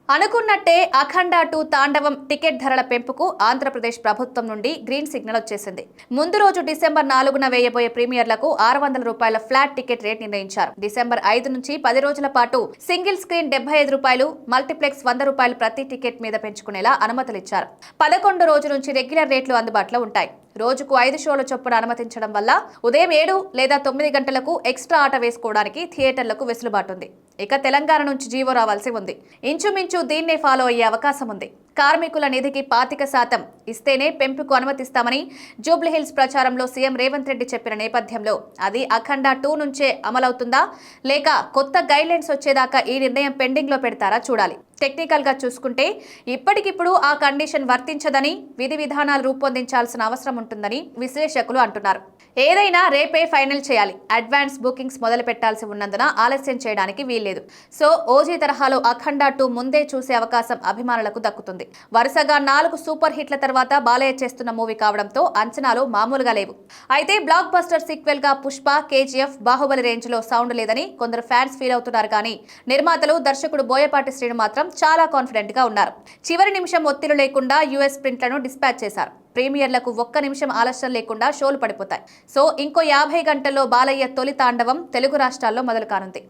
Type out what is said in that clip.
అనుకున్నట్టే అఖండ 2 తాండవం టికెట్ ధరల పెంపుకు ఆంధ్రప్రదేశ్ ప్రభుత్వం నుండి గ్రీన్ సిగ్నల్ వచ్చేసింది. ముందు రోజు డిసెంబర్ 4న వేయబోయే ప్రీమియర్లకు రూ. 600 ఫ్లాట్ టికెట్ రేట్ నిర్ణయించారు. డిసెంబర్ 5 నుంచి 10 రోజుల పాటు సింగిల్ స్క్రీన్ రూ. 75, మల్టీప్లెక్స్ రూ. 100 ప్రతి టికెట్ మీద పెంచుకునేలా అనుమతులిచ్చారు. 11 రోజు నుంచి రెగ్యులర్ రేట్లు అందుబాటులో ఉంటాయి. రోజుకు 5 షోల చొప్పున అనుమతించడం వల్ల ఉదయం 7 లేదా 9 గంటలకు ఎక్స్ట్రా ఆట వేసుకోవడానికి థియేటర్లకు వెసులుబాటుంది. ఇక తెలంగాణ నుంచి జీవో రావాల్సి ఉంది. ఇంచుమించు దీన్నే ఫాలో అయ్యే అవకాశం ఉంది. కార్మికుల నిధికి 25% ఇస్తేనే పెంపుకు అనుమతిస్తామని జూబ్లీహిల్స్ ప్రచారంలో సీఎం రేవంత్ రెడ్డి చెప్పిన నేపథ్యంలో అది అఖండ 2 నుంచే అమలవుతుందా లేక కొత్త గైడ్లైన్స్ వచ్చేదాకా ఈ నిర్ణయం పెండింగ్ లో పెడతారా చూడాలి. టెక్నికల్ గా చూసుకుంటే ఇప్పటికిప్పుడు ఆ కండిషన్ వర్తించదని విధి విధానాలు రూపొందించాల్సిన అవసరం ఉంటుందని విశ్లేషకులు అంటున్నారు. ఏదైనా రేపే ఫైనల్ చేయాలి. అడ్వాన్స్ బుకింగ్స్ మొదలు పెట్టాల్సి ఉన్నందున ఆలస్యం చేయడానికి వీల్లేదు. సో ఓజీ తరహాలో అఖండ 2 ముందే చూసే అవకాశం అభిమానులకు దక్కుతుంది. వరుసగా 4 సూపర్ హిట్ల తర్వాత బాలయ్య చేస్తున్న మూవీ కావడంతో అంచనాలు మామూలుగా లేవు. అయితే బ్లాక్ బస్టర్ సీక్వెల్ గా పుష్ప, కేజీఎఫ్, బాహుబలి రేంజ్ లో సౌండ్ లేదని కొందరు ఫ్యాన్స్ ఫీల్ అవుతున్నారు. కానీ నిర్మాతలు, దర్శకుడు బోయపాటి శ్రీను మాత్రం చాలా కాన్ఫిడెంట్ గా ఉన్నారు. చివరి నిమిషం ఒత్తిడి లేకుండా యూఎస్ ప్రింట్లను డిస్పాచ్ చేశారు. ప్రీమియర్లకు 1 నిమిషం ఆలస్యం లేకుండా షోలు పడిపోతాయి. సో ఇంకో 50 గంటల్లో బాలయ్య తొలి తాండవం తెలుగు రాష్ట్రాల్లో మొదలు కానుంది.